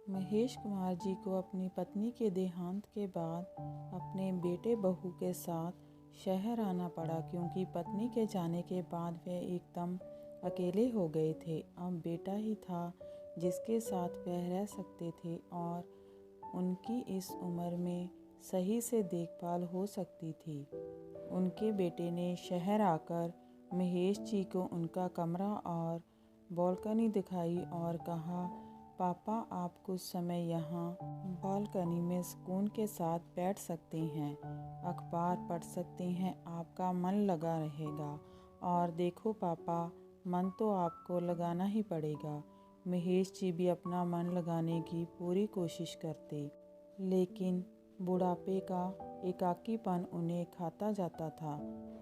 महेश कुमार जी को अपनी पत्नी के देहांत के बाद अपने बेटे बहू के साथ शहर आना पड़ा, क्योंकि पत्नी के जाने के बाद वे एकदम अकेले हो गए थे। अब बेटा ही था जिसके साथ वह रह सकते थे और उनकी इस उम्र में सही से देखभाल हो सकती थी। उनके बेटे ने शहर आकर महेश जी को उनका कमरा और बालकनी दिखाई और कहा, पापा आप कुछ समय यहाँ बालकनी में सुकून के साथ बैठ सकते हैं, अखबार पढ़ सकते हैं, आपका मन लगा रहेगा। और देखो पापा, मन तो आपको लगाना ही पड़ेगा। महेश जी भी अपना मन लगाने की पूरी कोशिश करते, लेकिन बुढ़ापे का एकाकीपन उन्हें खाता जाता था।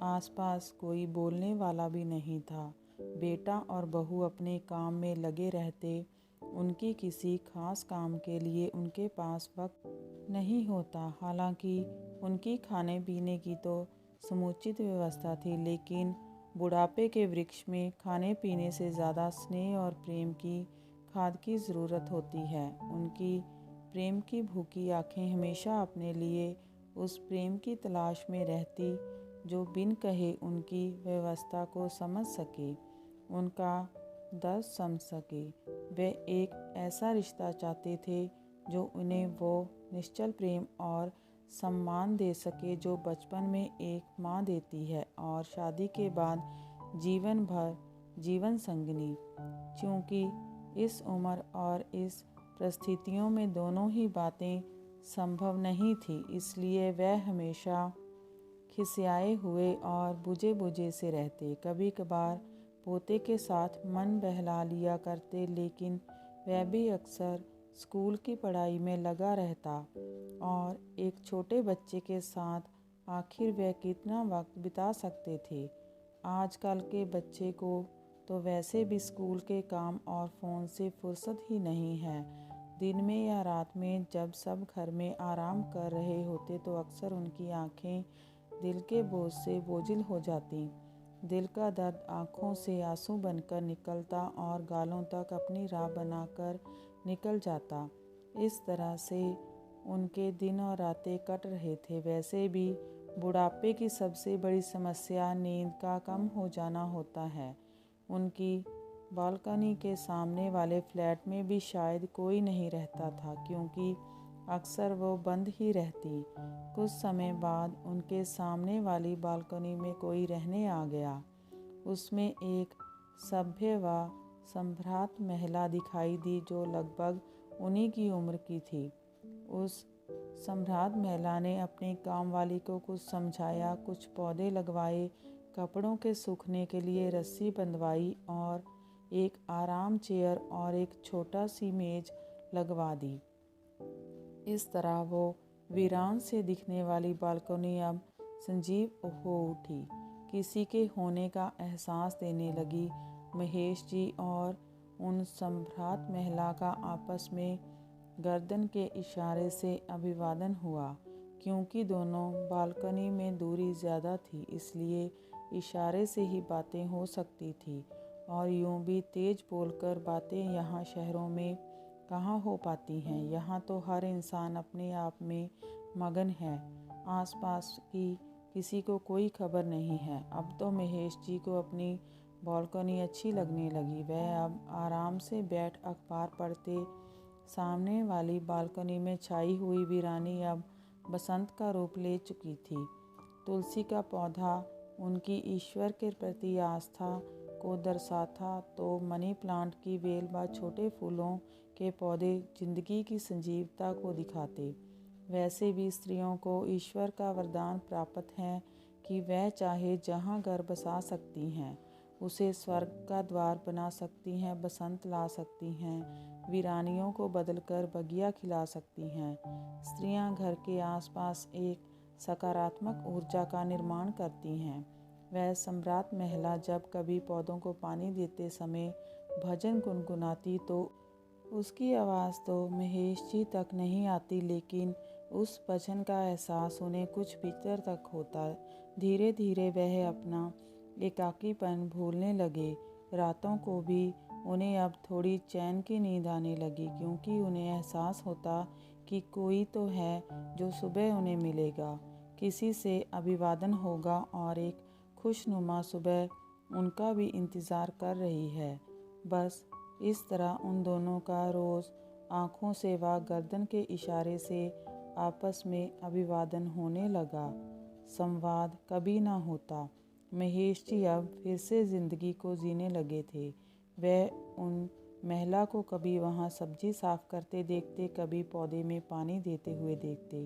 आसपास कोई बोलने वाला भी नहीं था। बेटा और बहू अपने काम में लगे रहते। उनकी किसी खास काम के लिए उनके पास वक्त नहीं होता। हालांकि उनकी खाने पीने की तो समुचित व्यवस्था थी, लेकिन बुढ़ापे के वृक्ष में खाने पीने से ज़्यादा स्नेह और प्रेम की खाद की ज़रूरत होती है। उनकी प्रेम की भूखी आंखें हमेशा अपने लिए उस प्रेम की तलाश में रहती जो बिन कहे उनकी व्यवस्था को समझ सके, उनका दर्द समझ सके। वे एक ऐसा रिश्ता चाहते थे जो उन्हें वो निश्चल प्रेम और सम्मान दे सके जो बचपन में एक माँ देती है और शादी के बाद जीवन भर जीवन संगिनी। क्योंकि इस उम्र और इस परिस्थितियों में दोनों ही बातें संभव नहीं थी, इसलिए वह हमेशा खिसियाए हुए और बुझे बुझे से रहते। कभी कभार पोते के साथ मन बहला लिया करते, लेकिन वह भी अक्सर स्कूल की पढ़ाई में लगा रहता और एक छोटे बच्चे के साथ आखिर वह कितना वक्त बिता सकते थे। आजकल के बच्चे को तो वैसे भी स्कूल के काम और फ़ोन से फुर्सत ही नहीं है। दिन में या रात में जब सब घर में आराम कर रहे होते तो अक्सर उनकी आंखें दिल के बोझ से बोझिल हो जाती। दिल का दर्द आँखों से आंसू बनकर निकलता और गालों तक अपनी राह बनाकर निकल जाता। इस तरह से उनके दिन और रातें कट रहे थे। वैसे भी बुढ़ापे की सबसे बड़ी समस्या नींद का कम हो जाना होता है। उनकी बालकनी के सामने वाले फ्लैट में भी शायद कोई नहीं रहता था, क्योंकि अक्सर वो बंद ही रहती। कुछ समय बाद उनके सामने वाली बालकनी में कोई रहने आ गया। उसमें एक सभ्य व संभ्रात महिला दिखाई दी जो लगभग उन्हीं की उम्र की थी। उस सम्राट महिला ने अपनी कामवाली को कुछ समझाया, कुछ पौधे लगवाए, कपड़ों के सूखने के लिए रस्सी बंधवाई और एक आराम चेयर और एक छोटा सी मेज लगवा दी। इस तरह वो वीरान से दिखने वाली बालकनी अब संजीव हो उठी, किसी के होने का एहसास देने लगी। महेश जी और उन सम्राट महिला का आपस में गर्दन के इशारे से अभिवादन हुआ। क्योंकि दोनों बालकनी में दूरी ज़्यादा थी, इसलिए इशारे से ही बातें हो सकती थी। और यूं भी तेज बोलकर बातें यहाँ शहरों में कहाँ हो पाती हैं। यहाँ तो हर इंसान अपने आप में मगन है, आसपास की किसी को कोई खबर नहीं है। अब तो महेश जी को अपनी बालकनी अच्छी लगने लगी। वह अब आराम से बैठ अखबार पढ़ते। सामने वाली बालकनी में छाई हुई वीरानी अब बसंत का रूप ले चुकी थी। तुलसी का पौधा उनकी ईश्वर के प्रति आस्था को दर्शाता, तो मनी प्लांट की बेल व छोटे फूलों के पौधे जिंदगी की संजीवता को दिखाते। वैसे भी स्त्रियों को ईश्वर का वरदान प्राप्त है कि वह चाहे जहाँ घर बसा सकती हैं, उसे स्वर्ग का द्वार बना सकती हैं, बसंत ला सकती हैं, वीरानियों को बदलकर बगिया खिला सकती हैं। स्त्रियां घर के आसपास एक सकारात्मक ऊर्जा का निर्माण करती हैं। वह सम्राट महिला जब कभी पौधों को पानी देते समय भजन गुनगुनाती तो उसकी आवाज़ तो महेश जी तक नहीं आती, लेकिन उस भजन का एहसास उन्हें कुछ भीतर तक होता। धीरे धीरे वह अपना एकाकीपन भूलने लगे। रातों को भी उन्हें अब थोड़ी चैन की नींद आने लगी, क्योंकि उन्हें एहसास होता कि कोई तो है जो सुबह उन्हें मिलेगा, किसी से अभिवादन होगा और एक खुशनुमा सुबह उनका भी इंतज़ार कर रही है। बस इस तरह उन दोनों का रोज़ आँखों से व गर्दन के इशारे से आपस में अभिवादन होने लगा। संवाद कभी ना होता। महेश जी अब फिर से ज़िंदगी को जीने लगे थे। वह उन महिला को कभी वहाँ सब्जी साफ करते देखते, कभी पौधे में पानी देते हुए देखते,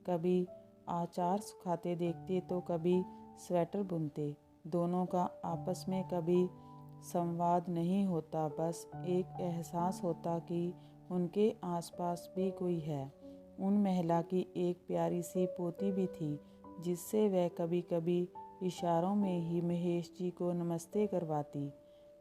कभी अचार सुखाते देखते तो कभी स्वेटर बुनते। दोनों का आपस में कभी संवाद नहीं होता, बस एक एहसास होता कि उनके आसपास भी कोई है। उन महिला की एक प्यारी सी पोती भी थी, जिससे वह कभी कभी इशारों में ही महेश जी को नमस्ते करवाती,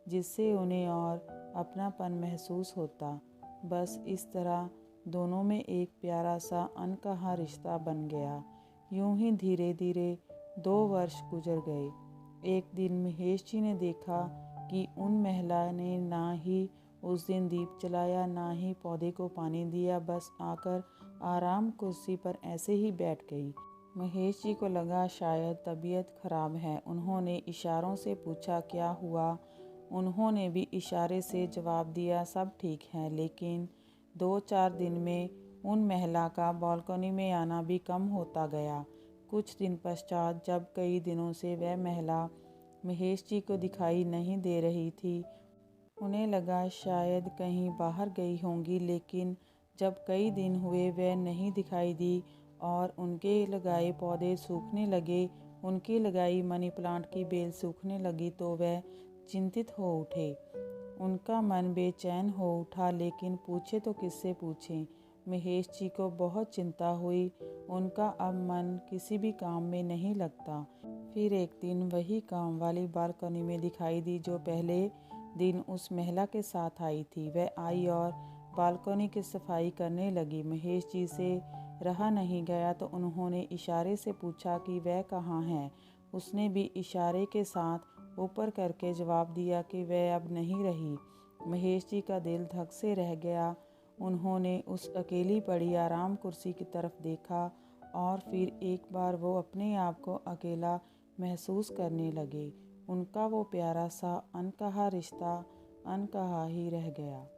जिससे उन्हें और अपनापन महसूस होता। बस इस तरह दोनों में एक प्यारा सा अनकहा रिश्ता बन गया। यूं ही धीरे धीरे 2 वर्ष गुजर गए। एक दिन महेश जी ने देखा कि उन महिला ने ना ही उस दिन दीप जलाया, ना ही पौधे को पानी दिया, बस आकर आराम कुर्सी पर ऐसे ही बैठ गई। महेश जी को लगा शायद तबीयत खराब है। उन्होंने इशारों से पूछा क्या हुआ। उन्होंने भी इशारे से जवाब दिया सब ठीक है। लेकिन 2-4 दिन में उन महिला का बालकनी में आना भी कम होता गया। कुछ दिन पश्चात जब कई दिनों से वह महिला महेश जी को दिखाई नहीं दे रही थी, उन्हें लगा शायद कहीं बाहर गई होंगी। लेकिन जब कई दिन हुए वह नहीं दिखाई दी और उनके लगाए पौधे सूखने लगे, उनकी लगाई मनी प्लांट की बेल सूखने लगी, तो वह चिंतित हो उठे। उनका मन बेचैन हो उठा, लेकिन पूछे तो किससे पूछें। महेश जी को बहुत चिंता हुई। उनका अब मन किसी भी काम में नहीं लगता। फिर एक दिन वही काम वाली बालकनी में दिखाई दी जो पहले दिन उस महिला के साथ आई थी। वह आई और बालकनी की सफाई करने लगी। महेश जी से रहा नहीं गया तो उन्होंने इशारे से पूछा कि वह कहाँ है। उसने भी इशारे के साथ ऊपर करके जवाब दिया कि वह अब नहीं रही। महेश जी का दिल धक से रह गया। उन्होंने उस अकेली पड़ी आराम कुर्सी की तरफ देखा और फिर एक बार वो अपने आप को अकेला महसूस करने लगे। उनका वो प्यारा सा अनकहा रिश्ता अनकहा ही रह गया।